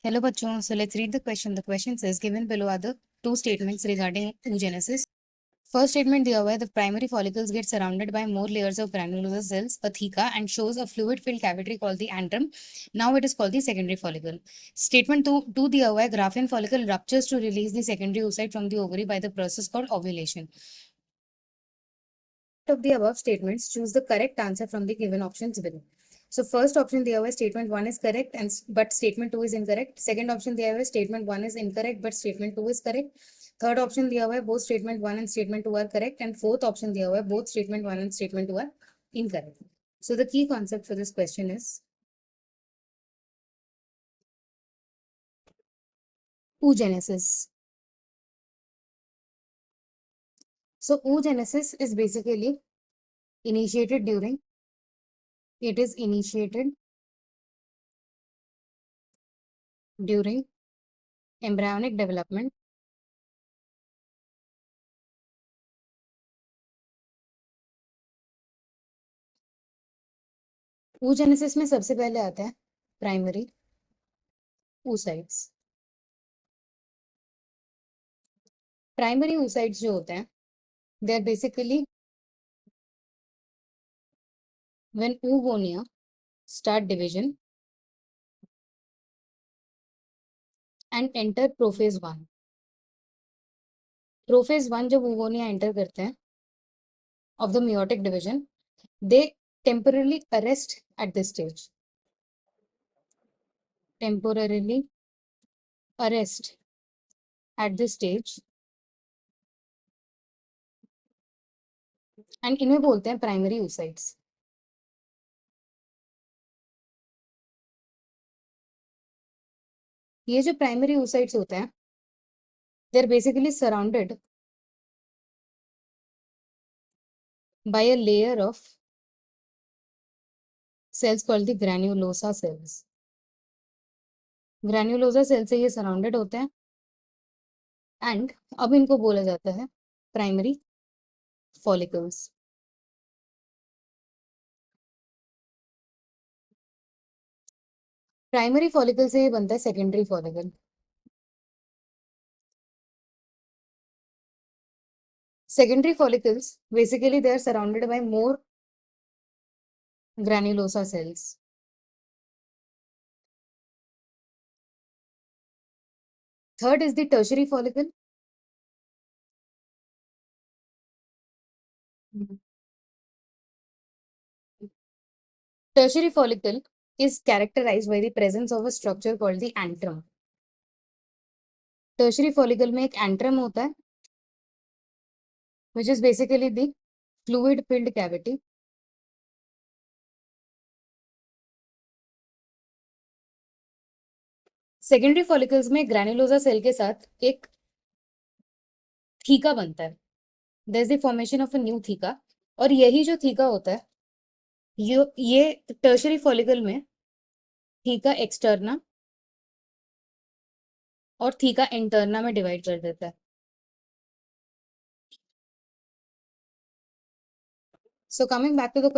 Hello, bachon. So let's read the question. The question says, given below are the two statements regarding oogenesis. First statement, the aware the primary follicles get surrounded by more layers of granulosa cells, a theca, and shows a fluid-filled cavity called the antrum. Now it is called the secondary follicle. Statement 2, the aware Graffian follicle ruptures to release the secondary oocyte from the ovary by the process called ovulation. Of the above statements, choose the correct answer from the given options below. So first option, the other statement 1 is correct, but statement 2 is incorrect. Second option, the other statement 1 is incorrect, but statement 2 is correct. Third option, the other both statement 1 and statement 2 are correct. And fourth option, the other both statement 1 and statement 2 are incorrect. So the key concept for this question is oogenesis. So oogenesis is basically initiated during, it is initiated during embryonic development oogenesis में सबसे पहले आता है primary oocytes. Primary oocytes जो होते हैं they are basically when oogonia start division and enter prophase 1. Prophase 1 जब oogonia enter करते हैं of the meiotic division, they temporarily arrest at this stage. Temporarily arrest at this stage and इन्हें बोलते हैं primary oocytes. ये जो primary oocytes होते हैं they are basically surrounded by a layer of cells called the granulosa cells. Granulosa cell से ये surrounded होते हैं एंड अब इनको बोला जाता है प्राइमरी फॉलिकल्स. प्राइमरी फॉलिकल से ये बनता है secondary follicle. Secondary follicles basically they are surrounded by more granulosa cells. Third is the tertiary follicle. Tertiary follicle is characterized by the presence of a structure called the antrum. Tertiary follicle में एक antrum होता है which is basically the fluid filled cavity. Secondary follicles में granulosa cell के साथ एक theca बनता है. There is the formation of a new theca और यही जो थीका होता है ये टर्शरी फॉलिकल में थीका एक्सटर्ना और थीका इंटरना में डिवाइड कर देता है. So coming back to the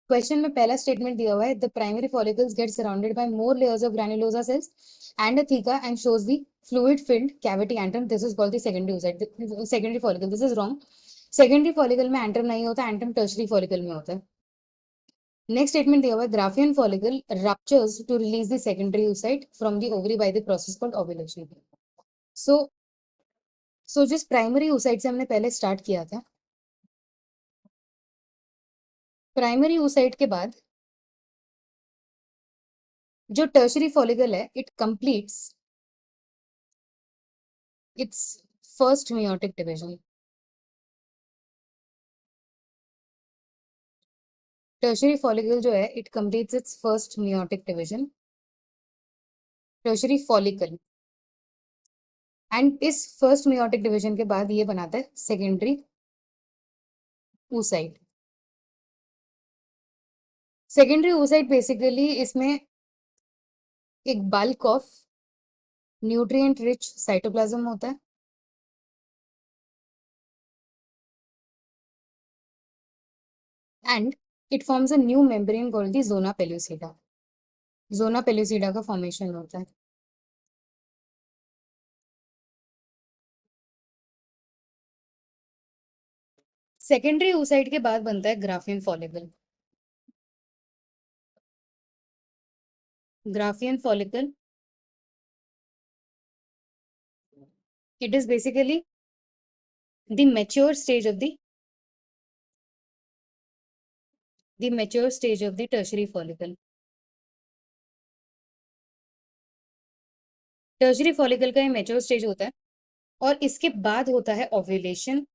question में पहला स्टेटमेंट दिया हुआ है the primary follicles get surrounded by more layers of granulosa cells and a theca and shows the fluid filled cavity antrum. This is called the secondary follicle. This is wrong. Secondary follicle में antrum नहीं होता, antrum tertiary follicle में होता है. Next statement दिया हुआ है Graafian follicle ruptures to release the secondary oocyte from the ovary by the process called ovulation. So जिस प्राइमरी oocyte से हमने पहले स्टार्ट किया था, प्राइमरी oocyte के बाद जो टर्शरी फॉलिकल है it completes its first meiotic division. Tertiary follicle जो है it completes its first meiotic division, tertiary follicle. And इस फर्स्ट meiotic डिवीजन के बाद ये बनाता है secondary oocyte. Secondary oocyte basically इसमें एक bulk of nutrient rich cytoplasm होता है and it forms a new membrane called the zona pellucida. Zona pellucida का फॉर्मेशन होता है. सेकेंडरी oocyte के बाद बनता है Graafian follicle. Graffian follicle, it is basically the mature stage of the tertiary follicle. Tertiary follicle का ये mature stage होता है और इसके बाद होता है ओव्यूलेशन.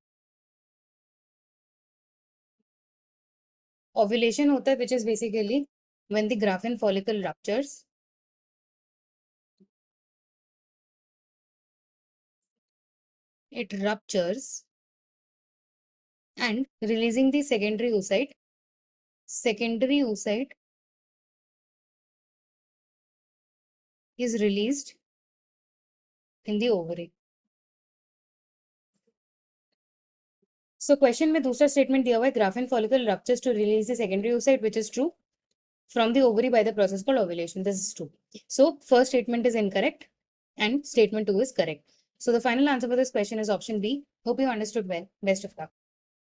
ओव्यूलेशन होता है which is basically when the Graffian follicle ruptures. It ruptures and releasing the secondary oocyte. Secondary oocyte is released in the ovary. So question में दूसरा स्टेटमेंट दिया हुआ है Graffian follicle ruptures to release the secondary oocyte, which is true, from the ovary by the process called ovulation. This is true. So first statement is incorrect and statement 2 is correct. So the final answer for this question is option B. Hope you understood well. Best of luck.